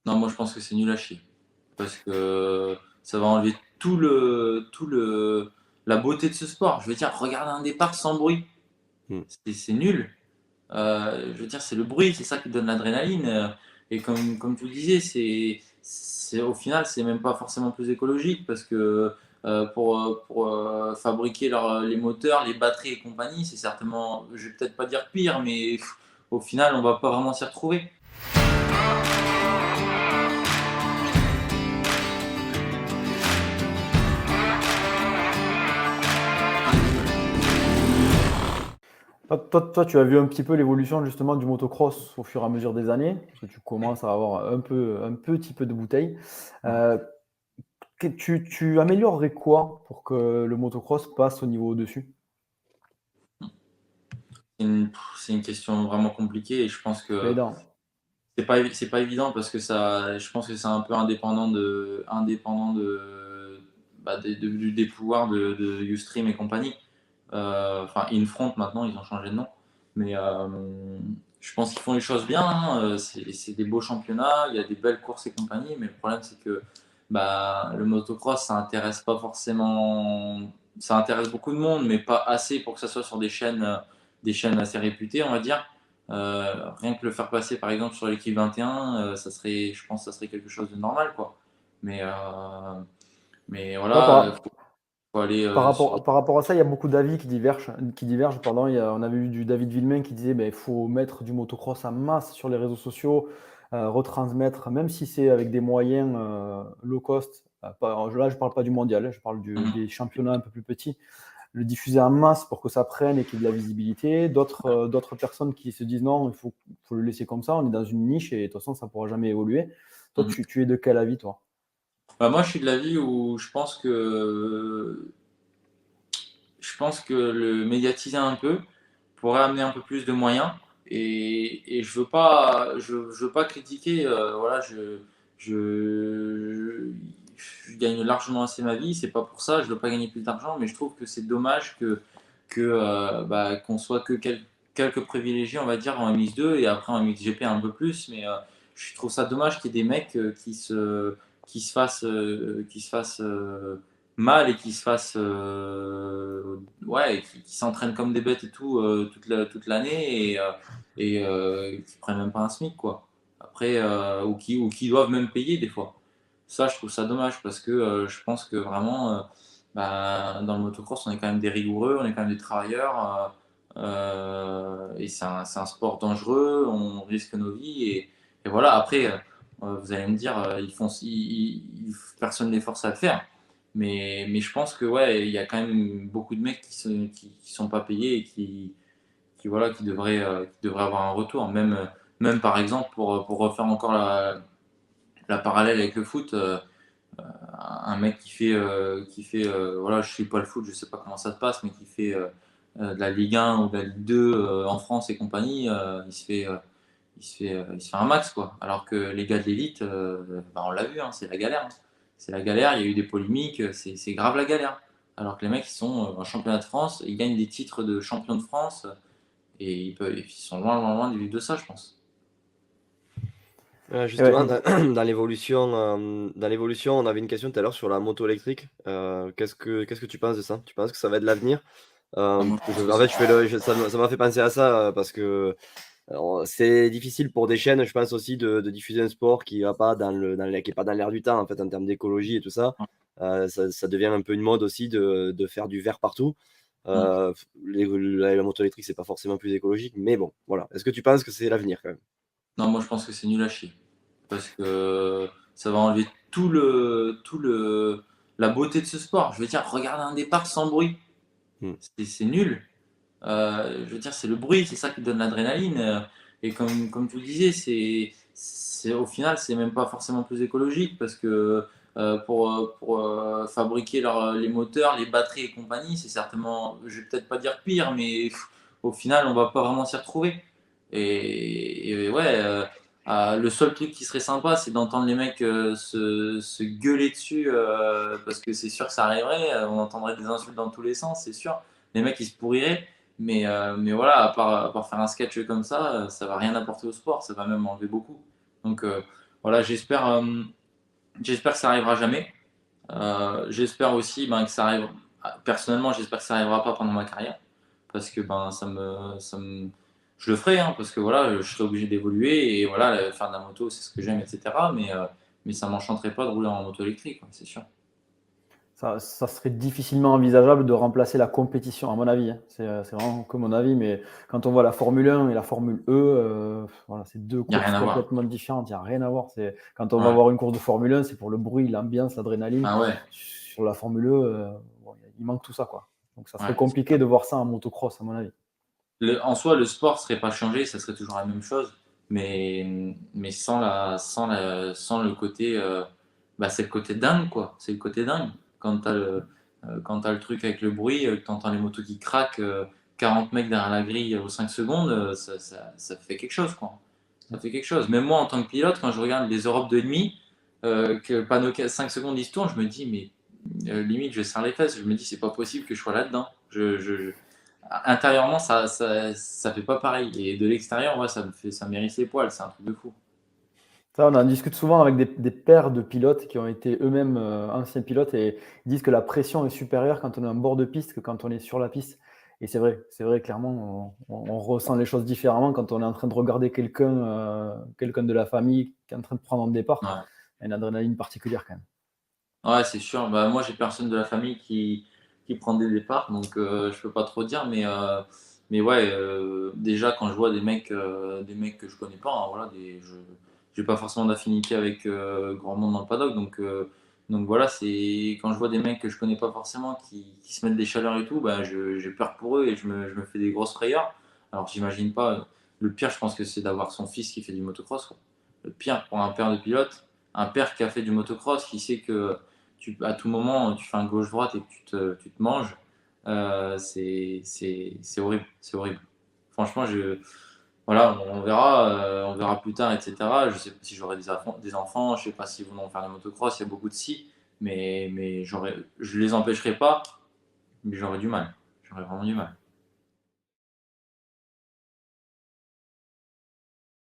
Non, moi je pense que c'est nul à chier. Parce que ça va enlever tout la beauté de ce sport. Je veux dire, regarder un départ sans bruit, Mmh. c'est nul. Je veux dire, c'est le bruit, c'est ça qui donne l'adrénaline. Et comme tu le disais, au final, c'est même pas forcément plus écologique parce que pour fabriquer les moteurs, les batteries et compagnie, c'est certainement, je vais peut-être pas dire pire, mais au final, on va pas vraiment s'y retrouver. Toi, tu as vu un petit peu l'évolution justement du motocross au fur et à mesure des années, parce que tu commences à avoir un petit peu de bouteille. Euh, tu améliorerais quoi pour que le motocross passe au niveau au-dessus? C'est une question vraiment compliquée et je pense C'est pas que évident. c'est pas évident parce que ça, je pense que c'est un peu des pouvoirs de Ustream et compagnie. Enfin, Infront maintenant, ils ont changé de nom. Mais je pense qu'ils font les choses bien, hein. C'est des beaux championnats, il y a des belles courses et compagnie. Mais le problème, c'est que bah, le motocross, ça intéresse pas forcément. Ça intéresse beaucoup de monde, mais pas assez pour que ça soit sur des chaînes assez réputées, on va dire. Rien que le faire passer, par exemple, sur l'équipe 21, ça serait, je pense que ça serait quelque chose de normal, quoi. Mais, mais Ouais, voilà, faut aller sur. par rapport à ça, il y a beaucoup d'avis qui divergent, pardon. On avait eu du David Villemain qui disait il faut mettre du motocross en masse sur les réseaux sociaux, retransmettre, même si c'est avec des moyens low cost. Là, je ne parle pas du mondial, hein, je parle des championnats un peu plus petits. Le diffuser en masse pour que ça prenne et qu'il y ait de la visibilité. D'autres personnes qui se disent non, faut le laisser comme ça, on est dans une niche et de toute façon, ça ne pourra jamais évoluer. Toi, tu es de quel avis, toi? Bah, moi, je suis de l'avis où je pense que le médiatiser un peu pourrait amener un peu plus de moyens. Et je veux pas critiquer. Voilà, je, je gagne largement assez ma vie. C'est pas pour ça. Je veux pas gagner plus d'argent, mais je trouve que c'est dommage qu'on soit que quelques privilégiés, on va dire, en MX2 et après en MXGP un peu plus. Mais je trouve ça dommage qu'il y ait des mecs qui se fassent mal et qui se fassent ouais, qui s'entraînent comme des bêtes et tout toute l'année et qui prennent même pas un SMIC quoi. Après ou qui doivent même payer des fois. Ça, je trouve ça dommage parce que je pense que vraiment bah, dans le motocross, on est quand même des rigoureux, on est quand même des travailleurs et c'est un sport dangereux, on risque nos vies et voilà. Après, vous allez me dire, personne ne les force à le faire. Mais je pense que ouais, il y a quand même beaucoup de mecs qui sont pas payés et voilà, qui devraient avoir un retour. Même par exemple, pour refaire encore la parallèle avec le foot, un mec voilà, je suis pas le foot, je sais pas comment ça se passe, mais qui fait de la Ligue 1 ou de la Ligue 2 en France et compagnie, il se fait un max quoi. Alors que les gars de l'élite, bah, on l'a vu, hein, c'est la galère, hein. C'est la galère, il y a eu des polémiques, c'est grave la galère. Alors que les mecs, ils sont en championnat de France, ils gagnent des titres de champion de France et ils sont loin, loin, loin de vivre de ça, je pense. Et ouais, Justement, dans l'évolution, on avait une question tout à l'heure sur la moto électrique. Qu'est-ce que tu penses de ça? Tu penses que ça va être l'avenir? Enfin, moi, je pense que En c'est. fait, ça m'a fait penser à ça parce que c'est difficile pour des chaînes, je pense aussi, de diffuser un sport qui va pas qui est pas dans l'air du temps, en fait, en termes d'écologie et tout ça. Ça devient un peu une mode aussi de faire du vert partout. Mm. Euh, la moto électrique, c'est pas forcément plus écologique, mais bon, voilà. Est-ce que tu penses que c'est l'avenir quand même? Non, moi, je pense que c'est nul à chier. Parce que ça va enlever la beauté de ce sport. Je veux dire, regarder un départ sans bruit, Hmm. c'est nul. Je veux dire, c'est le bruit, c'est ça qui donne l'adrénaline. Et comme tu le disais, au final, c'est même pas forcément plus écologique parce que pour fabriquer les moteurs, les batteries et compagnie, c'est certainement, je vais peut-être pas dire pire, mais au final, on va pas vraiment s'y retrouver. Et ouais, le seul truc qui serait sympa, c'est d'entendre les mecs se gueuler dessus parce que c'est sûr que ça arriverait. On entendrait des insultes dans tous les sens, c'est sûr. Les mecs, ils se pourriraient. Mais voilà, à part faire un sketch comme ça va rien apporter au sport, ça va même enlever beaucoup. Donc voilà, j'espère que ça arrivera jamais. J'espère aussi ben, que ça arrive. Personnellement, j'espère que ça arrivera pas pendant ma carrière, parce que ben je le ferai, hein, parce que voilà, je serai obligé d'évoluer et voilà, faire de la moto, c'est ce que j'aime, etc. Mais ça m'enchanterait pas de rouler en moto électrique, quoi, c'est sûr. Ça serait difficilement envisageable de remplacer la compétition, à mon avis, hein. C'est vraiment que mon avis, mais quand on voit la Formule 1 et la Formule E, voilà, c'est deux Il y a rien courses à voir. complètement différentes. Il n'y a rien à voir. Quand on va Ouais. voir une course de Formule 1, c'est pour le bruit, l'ambiance, l'adrénaline. Ah ouais, Sur la Formule E, bon, il manque tout ça, quoi. Donc ça serait ouais. compliqué de voir ça en motocross, à mon avis. En soi, le sport serait pas changé, ça serait toujours la même chose, mais sans le côté, bah, c'est le côté dingue, quoi. C'est le côté dingue. Quand t'as le truc avec le bruit, que t'entends les motos qui craquent, 40 mecs derrière la grille aux 5 secondes, ça fait quelque chose, quoi. Ça fait quelque chose. Même moi, en tant que pilote, quand je regarde les Europes de demi, que le panneau 5 secondes il se tourne, je me dis, mais limite, je serre les fesses. Je me dis, c'est pas possible que je sois là-dedans. Intérieurement, ça fait pas pareil. Et de l'extérieur, ouais, ça m'érisse les poils, c'est un truc de fou. Ça, on en discute souvent avec des pairs de pilotes qui ont été eux-mêmes anciens pilotes et ils disent que la pression est supérieure quand on est en bord de piste que quand on est sur la piste. Et c'est vrai, clairement, on ressent les choses différemment quand on est en train de regarder quelqu'un de la famille qui est en train de prendre un départ. Ouais, Il y a une adrénaline particulière quand même. ouais, c'est sûr. Bah, moi, j'ai personne de la famille qui prend des départs, donc je peux pas trop dire, mais ouais, déjà quand je vois des mecs que je connais pas, hein, voilà, j'ai pas forcément d'affinité avec grand monde dans le paddock, donc voilà, c'est quand je vois des mecs que je connais pas forcément qui se mettent des chaleurs et tout, bah, j'ai peur pour eux et je me fais des grosses frayeurs. Alors j'imagine pas, le pire, je pense que c'est d'avoir son fils qui fait du motocross, quoi. Le pire pour un père de pilote, un père qui a fait du motocross, qui sait que à tout moment, tu fais un gauche-droite et que tu te manges, c'est horrible. C'est horrible. Franchement, voilà, on verra plus tard, etc. Je sais pas si j'aurai des enfants, je sais pas s'ils vont faire le motocross, il y a beaucoup de si, mais je les empêcherai pas, mais j'aurais du mal. J'aurais vraiment du mal.